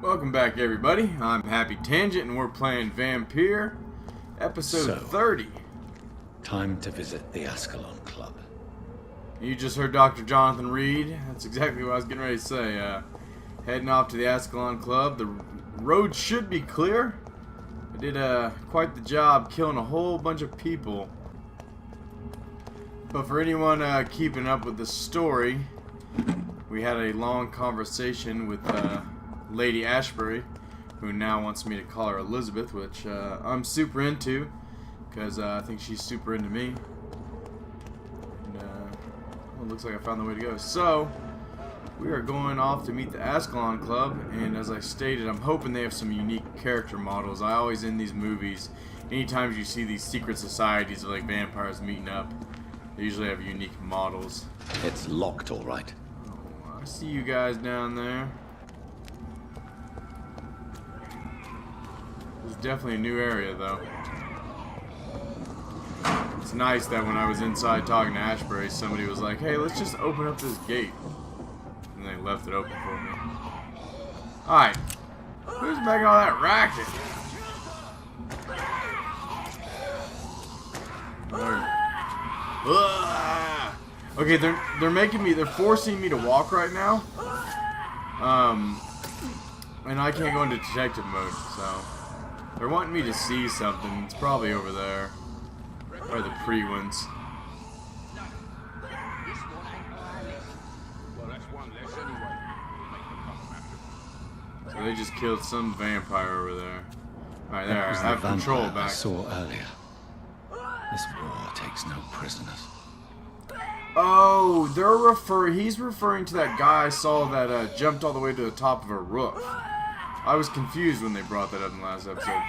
Welcome back, everybody. I'm Happy Tangent, and we're playing Vampyr, episode 30. Time to visit the Ascalon Club. You just heard Dr. Jonathan Reed. That's exactly what I was getting ready to say. Heading off to the Ascalon Club. The road should be clear. I did quite the job killing a whole bunch of people. But for anyone keeping up with the story, we had a long conversation with Lady Ashbury, who now wants me to call her Elizabeth, which I'm super into, because I think she's super into me. And well, it looks like I found the way to go. So, we are going off to meet the Ascalon Club, and as I stated, I'm hoping they have some unique character models. I always, in these movies, anytime you see these secret societies of like vampires meeting up, they usually have unique models. It's locked, all right. Oh, I see you guys down there. It's definitely a new area, though. It's nice that when I was inside talking to Ashbury, somebody was like, hey, let's just open up this gate. And they left it open for me. Alright. Who's making all that racket? Okay, they're forcing me to walk right now. And I can't go into detective mode, so they're wanting me to see something. It's probably over there. Or the pre-ones. So they just killed some vampire over there. Alright, there, I have control back. I saw earlier. This war takes no prisoners. Oh, he's referring to that guy I saw that jumped all the way to the top of a roof. I was confused when they brought that up in the last episode.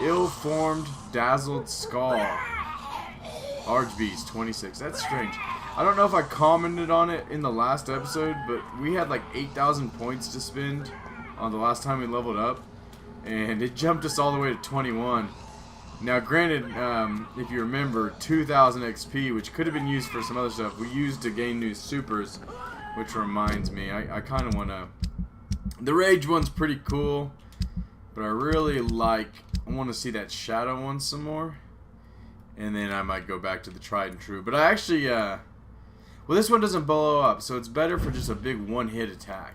Ill-formed, dazzled skull. Large beast, 26. That's strange. I don't know if I commented on it in the last episode, but we had like 8,000 points to spend on the last time we leveled up, and it jumped us all the way to 21. Now, granted, if you remember, 2,000 XP, which could have been used for some other stuff, we used to gain new supers, which reminds me, I kind of want to... The Rage one's pretty cool, but I really I want to see that Shadow one some more. And then I might go back to the Tried and True. But I actually, well, this one doesn't blow up, so it's better for just a big one-hit attack.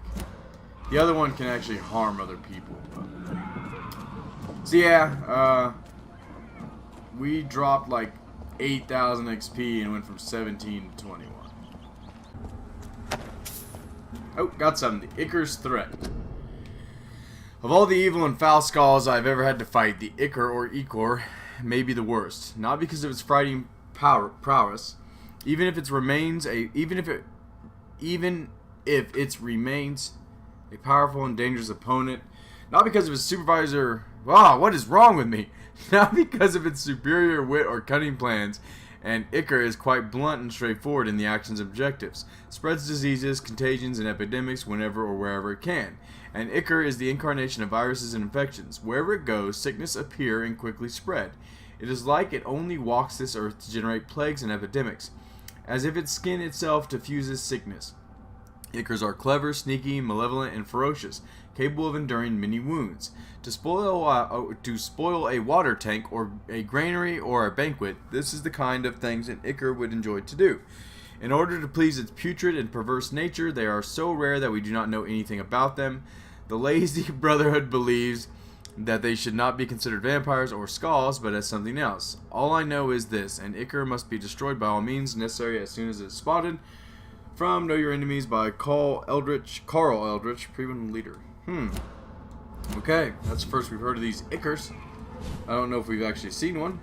The other one can actually harm other people. So yeah, we dropped like 8,000 XP and went from 17 to 21. Oh, got something. The Icar's Threat. Of all the evil and foul skulls I've ever had to fight, the Icar or Icor may be the worst. Not because of its fighting prowess, even if it remains a powerful and dangerous opponent. Not because of his supervisor. Wow, what is wrong with me? Not because of its superior wit or cunning plans. And Icar is quite blunt and straightforward in the action's objectives. Spreads diseases, contagions, and epidemics whenever or wherever it can. And Icar is the incarnation of viruses and infections. Wherever it goes, sickness appear and quickly spread. It is like it only walks this earth to generate plagues and epidemics, as if its skin itself diffuses sickness. Icars are clever, sneaky, malevolent, and ferocious, capable of enduring many wounds. To spoil a water tank or a granary or a banquet, this is the kind of things an Icar would enjoy to do. In order to please its putrid and perverse nature, they are so rare that we do not know anything about them. The lazy Brotherhood believes that they should not be considered vampires or skulls, but as something else. All I know is this: an Icar must be destroyed by all means necessary as soon as it is spotted. From Know Your Enemies by Carl Eldritch, Prevent Leader. Okay, that's the first we've heard of these Icars. I don't know if we've actually seen one.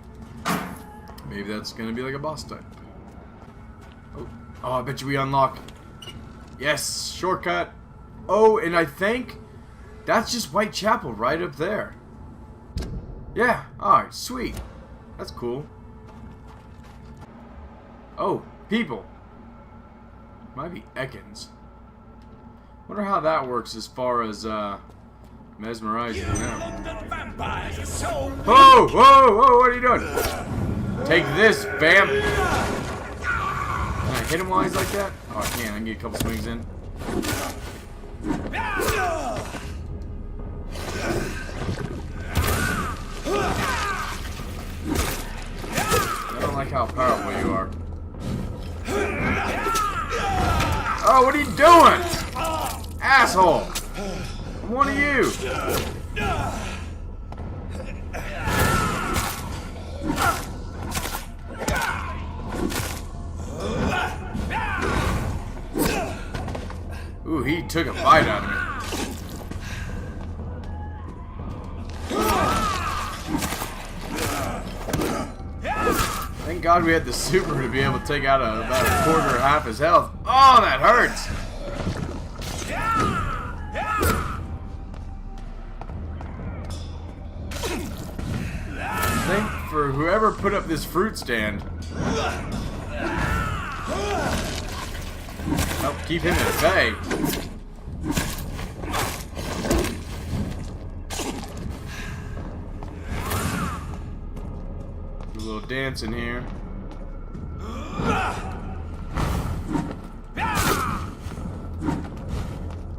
Maybe that's going to be like a boss type. Oh, I bet you we unlock. Yes, shortcut. Oh, and I think that's just Whitechapel right up there. Yeah, alright, sweet. That's cool. Oh, people. Might be Ekans. Wonder how that works as far as mesmerizing them. Whoa, whoa, whoa, what are you doing? Take this, vamp. Can I hit him while he's like that? Oh, I can. I can get a couple swings in. I don't like how powerful you are. Oh, what are you doing? Asshole! I'm one of you! Ooh, he took a bite out of me. Thank God we had the super to be able to take out about a quarter or half his health. Oh, that hurts! I think for whoever put up this fruit stand, help keep him at bay. Do a little dance in here. I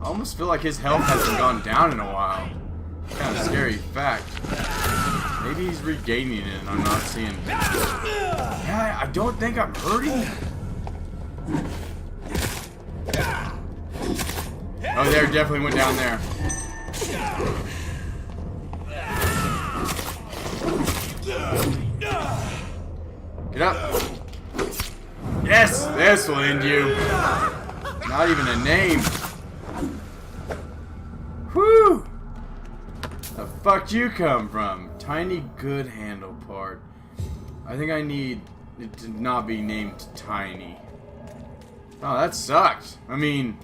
almost feel like his health hasn't gone down in a while. Kind of scary fact. Maybe he's regaining it and I'm not seeing it. Yeah, I don't think I'm hurting him. Oh, there, definitely went down there. Get up. Yes, this will end you. Not even a name. Whew. The fuck you come from? Tiny good handle part. I think I need it to not be named Tiny. Oh, that sucked. I mean,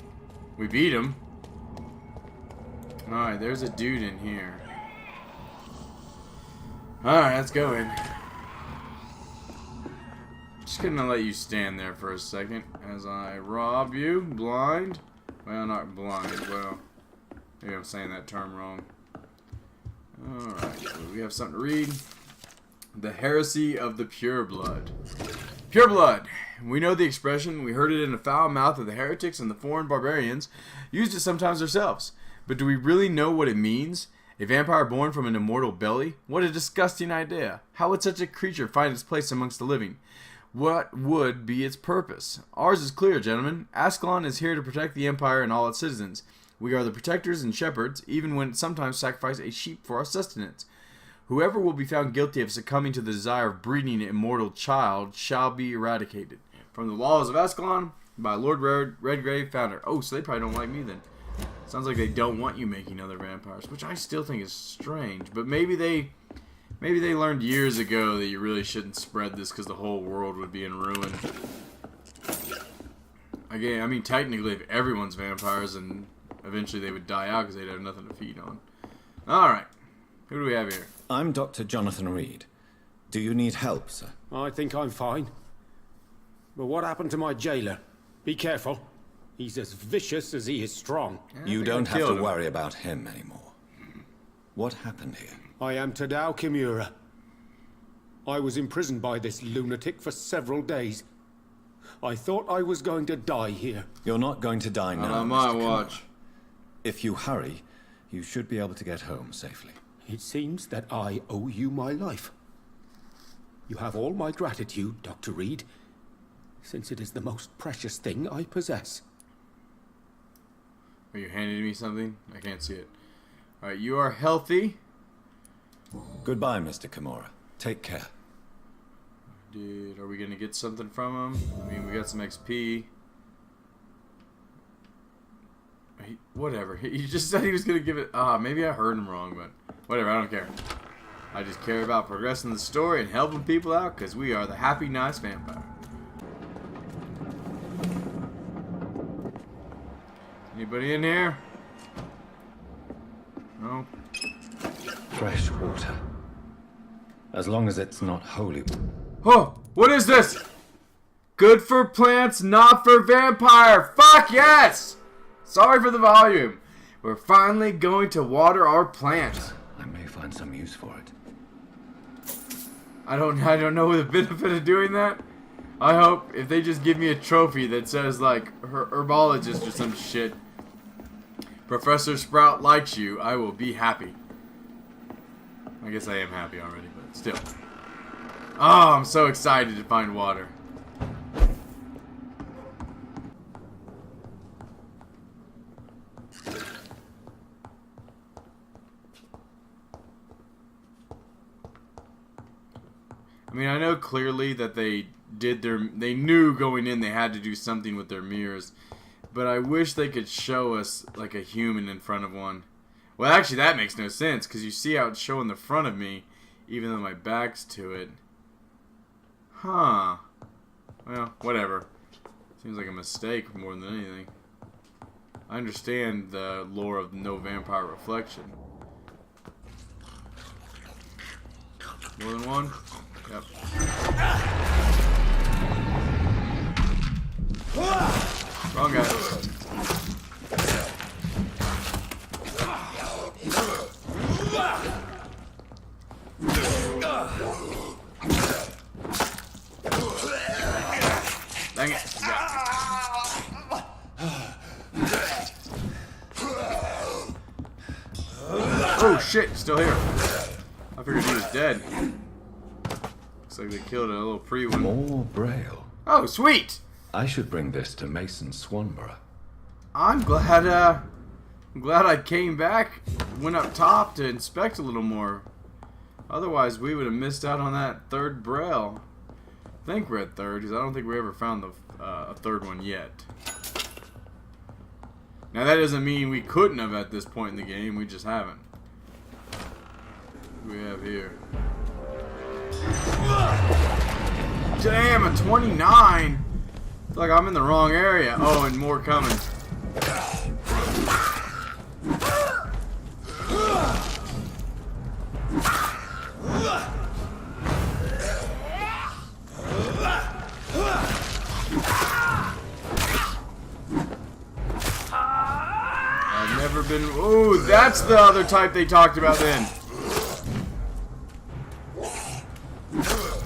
we beat him. Alright, there's a dude in here. Alright, let's go in. Just gonna let you stand there for a second as I rob you. Blind? Well, not blind. Well, maybe I'm saying that term wrong. Alright, so we have something to read. The Heresy of the Pure Blood. Pure Blood. We know the expression. We heard it in the foul mouth of the heretics and the foreign barbarians. Used it sometimes ourselves. But do we really know what it means? A vampire born from an immortal belly? What a disgusting idea. How would such a creature find its place amongst the living? What would be its purpose? Ours is clear, gentlemen. Ascalon is here to protect the Empire and all its citizens. We are the protectors and shepherds, even when sometimes sacrifice a sheep for our sustenance. Whoever will be found guilty of succumbing to the desire of breeding an immortal child shall be eradicated. From the laws of Ascalon, by Lord Redgrave, founder. Oh, so they probably don't like me then. Sounds like they don't want you making other vampires, which I still think is strange. But maybe they learned years ago that you really shouldn't spread this because the whole world would be in ruin. Again, I mean, technically, if everyone's vampires, and eventually they would die out because they'd have nothing to feed on. Alright. Who do we have here? I'm Dr. Jonathan Reed. Do you need help, sir? I think I'm fine. But what happened to my jailer? Be careful. He's as vicious as he is strong. You don't have to worry about him anymore. What happened here? I am Tadao Kimura. I was imprisoned by this lunatic for several days. I thought I was going to die here. You're not going to die now, Not on my Mr. watch. Kimura. If you hurry, you should be able to get home safely. It seems that I owe you my life. You have all my gratitude, Dr. Reed, since it is the most precious thing I possess. Are you handing me something? I can't see it. Alright, you are healthy. Goodbye, Mr. Kimura. Take care. Dude, are we gonna get something from him? I mean, we got some XP. Whatever. He just said he was gonna give it. Maybe I heard him wrong, but whatever. I don't care. I just care about progressing the story and helping people out because we are the happy, nice vampire. Anybody in here? No. Fresh water. As long as it's not holy. Oh, what is this? Good for plants, not for vampire. Fuck yes! Sorry for the volume. We're finally going to water our plants. I may find some use for it. I don't know the benefit of doing that. I hope if they just give me a trophy that says like herbologist or some shit. Professor Sprout likes you, I will be happy. I guess I am happy already, but still. Oh, I'm so excited to find water. I mean, I know clearly that they knew going in they had to do something with their mirrors, but I wish they could show us like a human in front of one. Well, actually, that makes no sense, because you see how it's showing the front of me, even though my back's to it. Huh. Well, whatever. Seems like a mistake more than anything. I understand the lore of no vampire reflection. More than one? Yep. Wrong guy. Dang it. Oh shit, still here. I figured he was dead. Looks like they killed a little pre-one. More Braille. Oh, sweet! I should bring this to Mason Swanborough. I'm glad I came back, went up top to inspect a little more. Otherwise, we would have missed out on that third Braille. I think we're at third, because I don't think we ever found a third one yet. Now, that doesn't mean we couldn't have at this point in the game. We just haven't. What do we have here? Damn, a 29! I feel like I'm in the wrong area. Oh, and more coming. I've never been... Ooh, that's the other type they talked about then.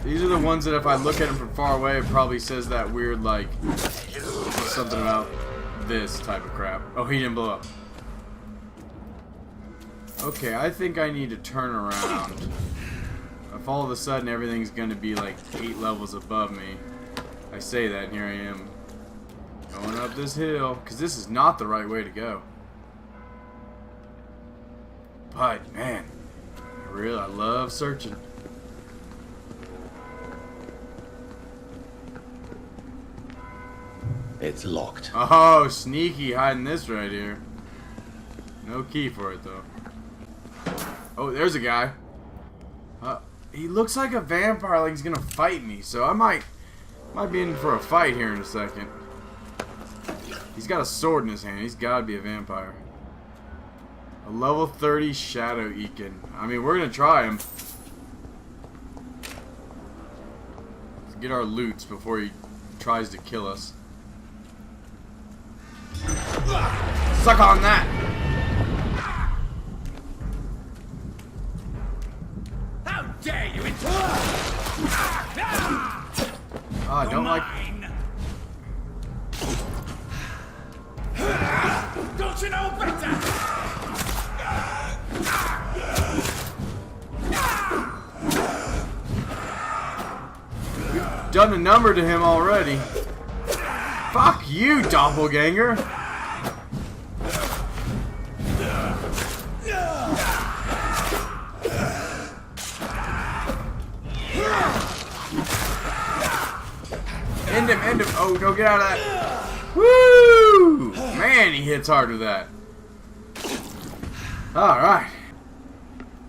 These are the ones that if I look at them from far away, it probably says that weird, like, something about this type of crap. Oh, he didn't blow up. Okay, I think I need to turn around. If all of a sudden everything's going to be like 8 levels above me, I say that, and here I am going up this hill, because this is not the right way to go. But, man, I love searching. It's locked. Oh, sneaky, hiding this right here. No key for it, though. Oh, there's a guy. He looks like a vampire, like he's gonna fight me, so I might be in for a fight here in a second. He's got a sword in his hand. He's gotta be a vampire. A level 30 Shadow Ekin. I mean, we're gonna try him. Let's get our loots before he tries to kill us. Suck on that! How dare you I don't like... Don't you know better? We've done a number to him already. Fuck you, doppelganger! End him. Oh, don't get out of that. Woo! Man, he hits hard with that. Alright.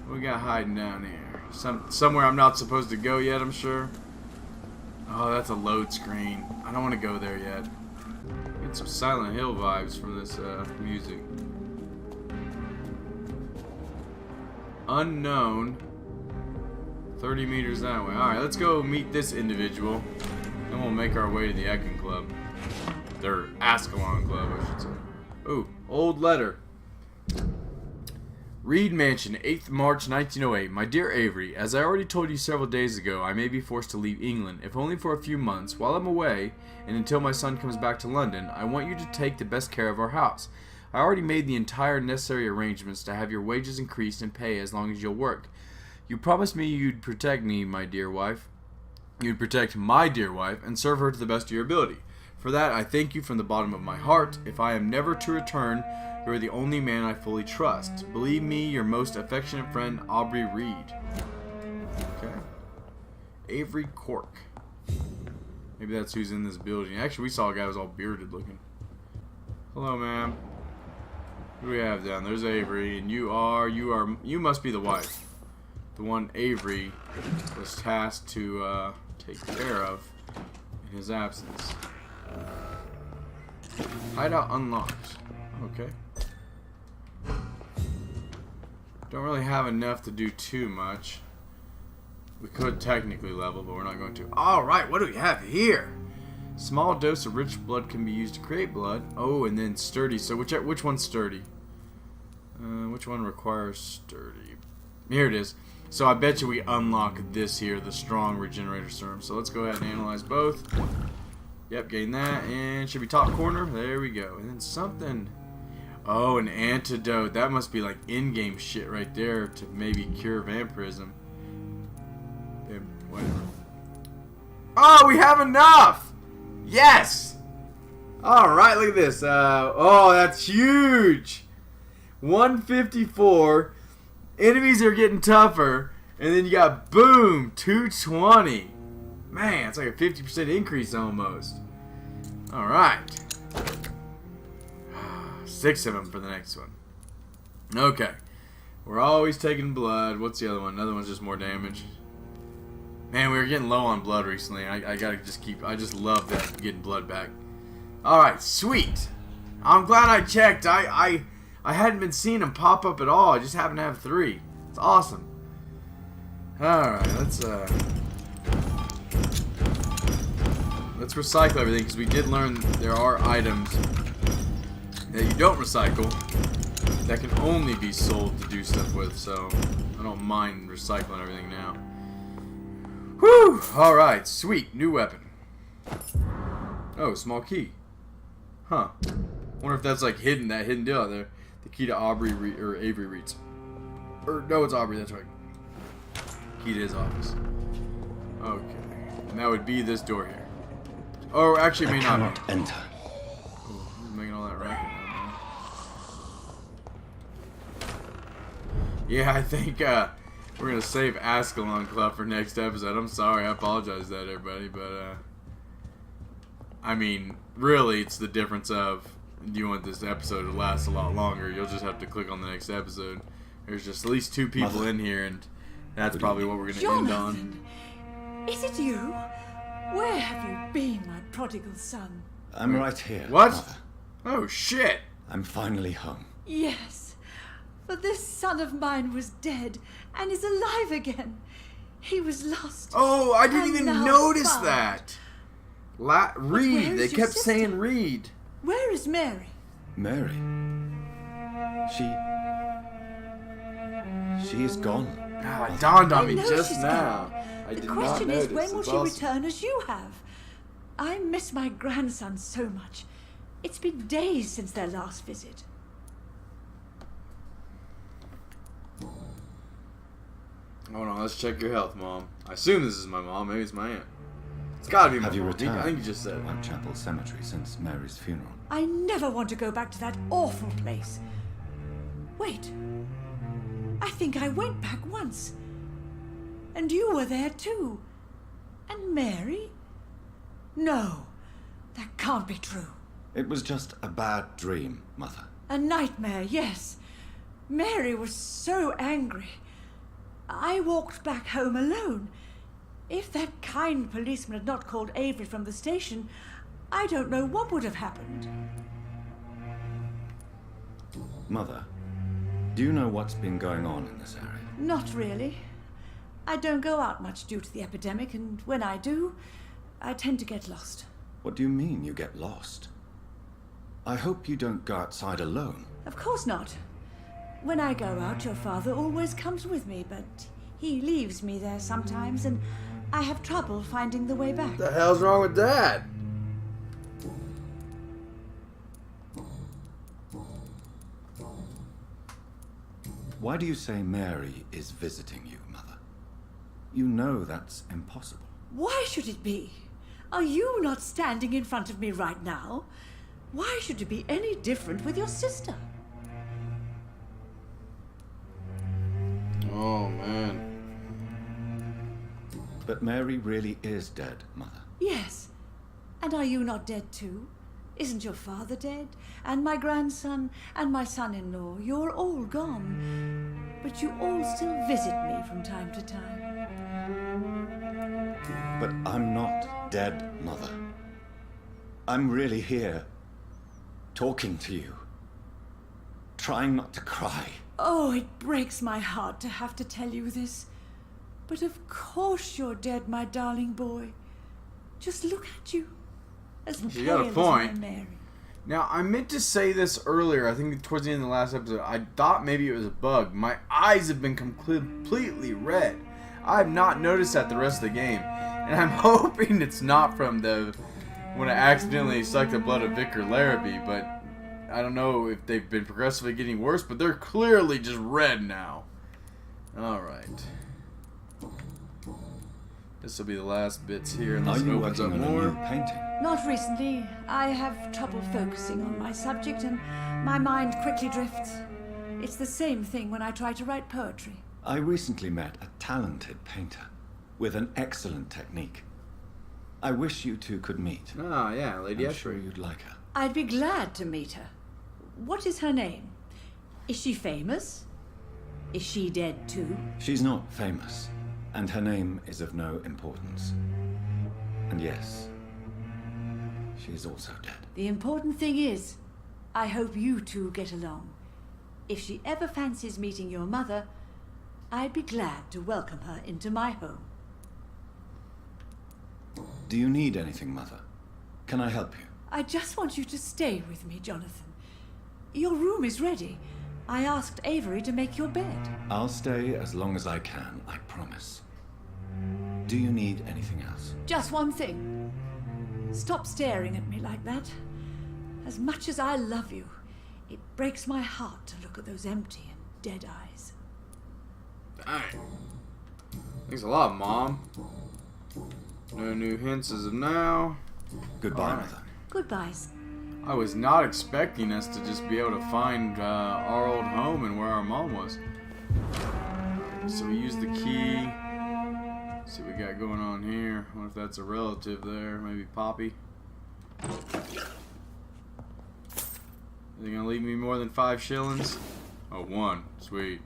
What we got hiding down here? Somewhere I'm not supposed to go yet, I'm sure. Oh, that's a load screen. I don't want to go there yet. Get some Silent Hill vibes from this music. Unknown. 30 meters that way. Alright, let's go meet this individual. Then we'll make our way to the Ekin Club. Their Ascalon Club, I should say. Ooh, old letter. Reed Mansion, 8th March 1908. My dear Avery, as I already told you several days ago, I may be forced to leave England, if only for a few months. While I'm away, and until my son comes back to London, I want you to take the best care of our house. I already made the entire necessary arrangements to have your wages increased and pay as long as you'll work. You promised me you'd protect me, my dear wife. You'd protect my dear wife and serve her to the best of your ability. For that, I thank you from the bottom of my heart. If I am never to return, you are the only man I fully trust. Believe me, your most affectionate friend, Aubrey Reed. Okay. Avery Cork. Maybe that's who's in this building. Actually, we saw a guy who was all bearded looking. Hello, ma'am. Who do we have down? There's Avery, and you must be the wife. The one Avery was tasked to take care of in his absence. Hideout unlocked. Okay. Don't really have enough to do too much. We could technically level, but we're not going to. Alright, what do we have here? Small dose of rich blood can be used to create blood. Oh, and then sturdy. So which one's sturdy? Which one requires sturdy? Here it is. So I bet you we unlock this here, the strong regenerator serum. So let's go ahead and analyze both. Yep, gain that. And should be top corner. There we go. And then something. Oh, an antidote. That must be like in-game shit right there to maybe cure vampirism. Whatever. Oh, we have enough! Yes! Alright, look at this. Oh, that's huge! 154. Enemies are getting tougher. And then you got, boom, 220. Man, it's like a 50% increase almost. Alright. 6 of them for the next one. Okay. We're always taking blood. What's the other one? Another one's just more damage. Man, we were getting low on blood recently. I gotta just keep... I just love that, getting blood back. Alright, sweet. I'm glad I checked. I hadn't been seeing them pop up at all. I just happen to have 3. It's awesome. Alright, let's recycle everything, because we did learn there are items that you don't recycle that can only be sold to do stuff with, so I don't mind recycling everything now. Whew! Alright, sweet. New weapon. Oh, small key. Huh. Wonder if that's like hidden, that hidden deal out there. The key to Avery Reed's. Or, no, it's Aubrey, that's right. Key to his office. Okay. And that would be this door here. Oh, actually, it may not be. Enter. Oh, who's making all that racket now, man? Yeah, I think, we're gonna save Ascalon Club for next episode. I'm sorry, I apologize to that, everybody, but I mean, really, it's the difference of, do you want this episode to last a lot longer? You'll just have to click on the next episode. There's just at least 2 people Mother. in here, and that's probably what we're gonna end on. Is it you? Where have you been, my prodigal son? I'm right here. What? Mother. Oh shit! I'm finally home. Yes, for this son of mine was dead and is alive again. He was lost. Oh, I didn't and even now notice found. that. where Reed. is They your kept sister? saying Reed. Where is Mary? Mary. She is gone. Ah, it dawned on I me know just she's now. gone. I The did not question notice. is, when will It's she awesome. return as you have? I miss my grandson so much. It's been days since their last visit. Hold on, let's check your health, Mom. I assume this is my mom. Maybe it's my aunt. It's gotta be my Have you mom. returned? I think you just said it. Whitechapel Cemetery since Mary's funeral. I never want to go back to that awful place. Wait. I think I went back once. And you were there too. And Mary? No, that can't be true. It was just a bad dream, Mother. A nightmare, yes. Mary was so angry. I walked back home alone. If that kind policeman had not called Avery from the station, I don't know what would have happened. Mother, do you know what's been going on in this area? Not really. I don't go out much due to the epidemic, and when I do, I tend to get lost. What do you mean you get lost? I hope you don't go outside alone. Of course not. When I go out, your father always comes with me, but he leaves me there sometimes, and I have trouble finding the way back. What the hell's wrong with that? Why do you say Mary is visiting you, Mother? You know that's impossible. Why should it be? Are you not standing in front of me right now? Why should it be any different with your sister? Oh, man. But Mary really is dead, Mother. Yes. And are you not dead too? Isn't your father dead? And my grandson? And my son-in-law? You're all gone. But you all still visit me from time to time. But I'm not dead, Mother. I'm really here, talking to you, trying not to cry. Oh, it breaks my heart to have to tell you this. But of course you're dead, my darling boy. Just look at you. As You got a pale point. as my Mary. Now, I meant to say this earlier. I think towards the end of the last episode, I thought maybe it was a bug. My eyes have been completely red. I have not noticed that the rest of the game. And I'm hoping it's not from when I accidentally sucked the blood of Vicar Larrabee, but I don't know if they've been progressively getting worse, but they're clearly just red now. Alright. This will be the last bits here, Are unless it you opens working up on a more. new painting? Not recently. I have trouble focusing on my subject and my mind quickly drifts. It's the same thing when I try to write poetry. I recently met a talented painter with an excellent technique. I wish you two could meet. Ah, yeah, Lady I'm sure Ashbury. you'd like her. I'd be glad to meet her. What is her name? Is she famous? Is she dead too? She's not famous, and her name is of no importance. And yes, she is also dead. The important thing is, I hope you two get along. If she ever fancies meeting your mother, I'd be glad to welcome her into my home. Do you need anything, Mother? Can I help you? I just want you to stay with me, Jonathan. Your room is ready. I asked Avery to make your bed. I'll stay as long as I can, I promise. Do you need anything else? Just one thing. Stop staring at me like that. As much as I love you, it breaks my heart to look at those empty and dead eyes. Dang. Thanks a lot, Mom. No new hints as of now. Goodbye, All right. Mother. Goodbye. I was not expecting us to just be able to find our old home and where our mom was. So we use the key. See what we got going on here. I wonder if that's a relative there. Maybe Poppy. Is he gonna leave me more than 5 shillings? Oh, 1. Sweet.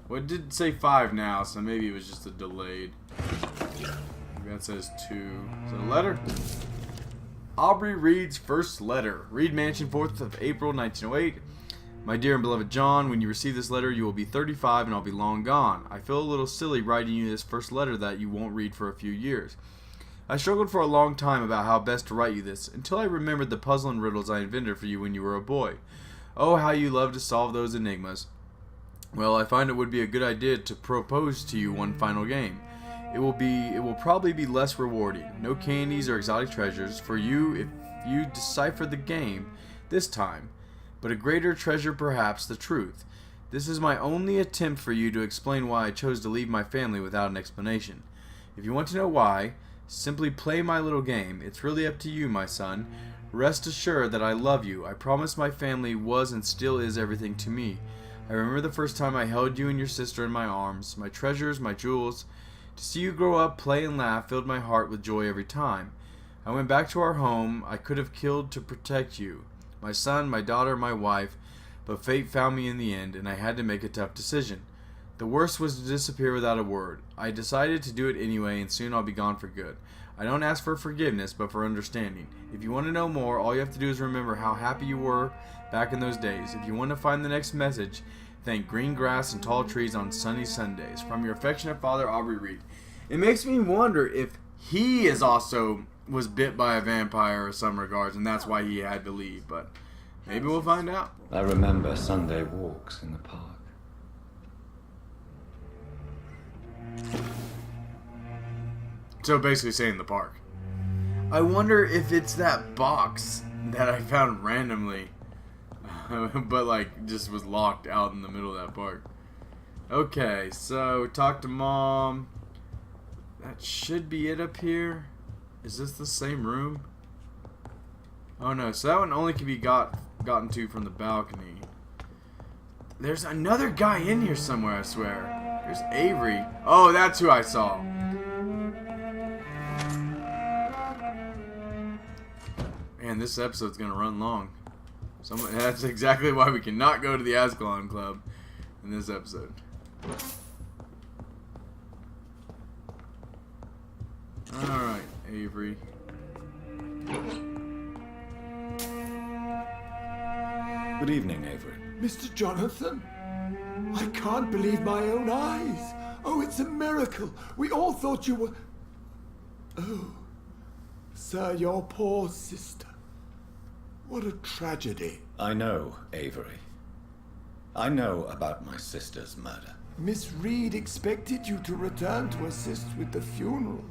Well, it did say 5 now, so maybe it was just a delayed. That says 2. Is that a letter? Aubrey Reed's first letter. Reed Mansion, 4th of April, 1908. My dear and beloved John, when you receive this letter, you will be 35 and I'll be long gone. I feel a little silly writing you this first letter that you won't read for a few years. I struggled for a long time about how best to write you this, until I remembered the puzzle and riddles I invented for you when you were a boy. Oh, how you love to solve those enigmas. Well, I find it would be a good idea to propose to you one final game. It will probably be less rewarding. No candies or exotic treasures for you if you decipher the game this time, but a greater treasure perhaps the truth. This is my only attempt for you to explain why I chose to leave my family without an explanation. If you want to know why, simply play my little game. It's really up to you, my son. Rest assured that I love you. I promise my family was and still is everything to me. I remember the first time I held you and your sister in my arms, my treasures, my jewels. To see you grow up, play, and laugh filled my heart with joy every time. I went back to our home. I could have killed to protect you, my son, my daughter, my wife, but fate found me in the end, and I had to make a tough decision. The worst was to disappear without a word. I decided to do it anyway, and soon I'll be gone for good. I don't ask for forgiveness, but for understanding. If you want to know more, all you have to do is remember how happy you were back in those days. If you want to find the next message, thank green grass and tall trees on sunny Sundays. From your affectionate father, Aubrey Reed. It makes me wonder if he is also was bit by a vampire in some regards, and that's why he had to leave. But maybe we'll find out. I remember Sunday walks in the park. So basically saying the park. I wonder if it's that box that I found randomly, but like just was locked out in the middle of that park. Okay, so talk to Mom. That should be it up here. Is this the same room? Oh no, so that one only can be gotten to from the balcony. There's another guy in here somewhere, I swear. There's Avery. Oh, that's who I saw. Man, this episode's gonna run long. That's exactly why we cannot go to the Ascalon Club in this episode. Alright, Avery. Good evening, Avery. Mr. Jonathan, I can't believe my own eyes. Oh, it's a miracle. We all thought you were... Oh, sir, your poor sister. What a tragedy. I know, Avery. I know about my sister's murder. Miss Reed expected you to return to assist with the funeral,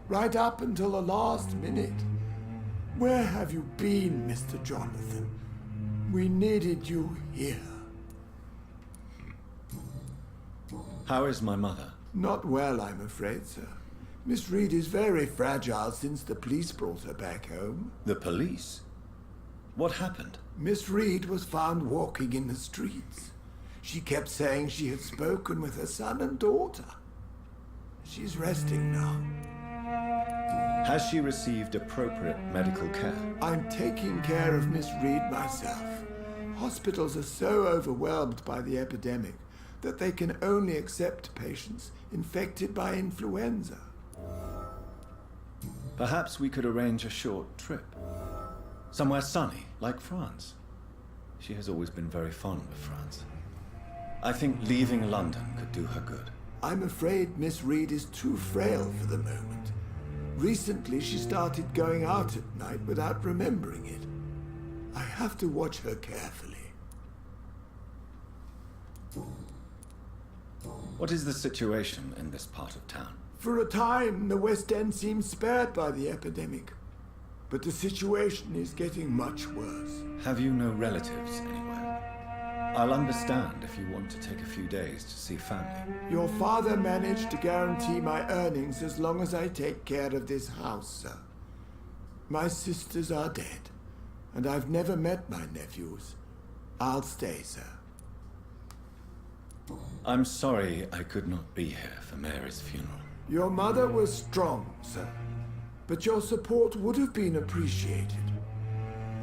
right up until the last minute. Where have you been, Mr. Jonathan? We needed you here. How is my mother? Not well, I'm afraid, sir. Miss Reed is very fragile since the police brought her back home. The police? What happened? Miss Reed was found walking in the streets. She kept saying she had spoken with her son and daughter. She's resting now. Has she received appropriate medical care? I'm taking care of Miss Reed myself. Hospitals are so overwhelmed by the epidemic that they can only accept patients infected by influenza. Perhaps we could arrange a short trip. Somewhere sunny, like France. She has always been very fond of France. I think leaving London could do her good. I'm afraid Miss Reed is too frail for the moment. Recently, she started going out at night without remembering it. I have to watch her carefully. What is the situation in this part of town? For a time, the West End seemed spared by the epidemic. But the situation is getting much worse. Have you no relatives anywhere? I'll understand if you want to take a few days to see family. Your father managed to guarantee my earnings as long as I take care of this house, sir. My sisters are dead, and I've never met my nephews. I'll stay, sir. I'm sorry I could not be here for Mary's funeral. Your mother was strong, sir, but your support would have been appreciated.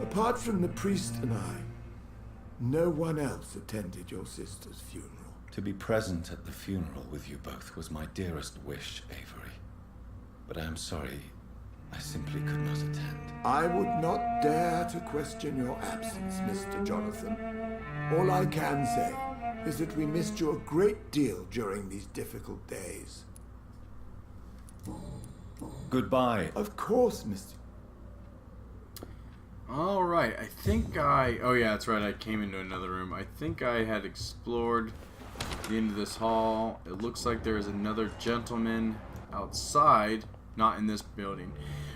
Apart from the priest and I, no one else attended your sister's funeral. To be present at the funeral with you both was my dearest wish, Avery. But I am sorry, I simply could not attend. I would not dare to question your absence, Mr. Jonathan. All I can say is that we missed you a great deal during these difficult days. Goodbye. Of course, Mr. Alright, I think oh yeah, that's right, I came into another room. I think I had explored the end of this hall. It looks like there is another gentleman outside, not in this building.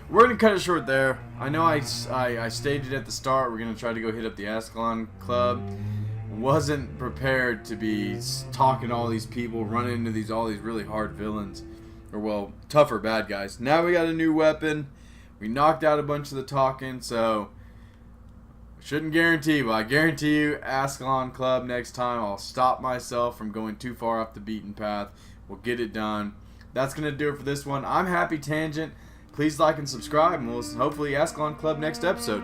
We're going to cut it short there. I know I stated at the start we're going to try to go hit up the Ascalon Club. Wasn't prepared to be talking to all these people, running into all these really hard villains. Or, well, tougher bad guys. Now we got a new weapon. We knocked out a bunch of the talking, so I shouldn't guarantee, but I guarantee you Ascalon Club next time. I'll stop myself from going too far off the beaten path. We'll get it done. That's going to do it for this one. I'm Happy Tangent. Please like and subscribe, and we'll hopefully Ascalon Club next episode.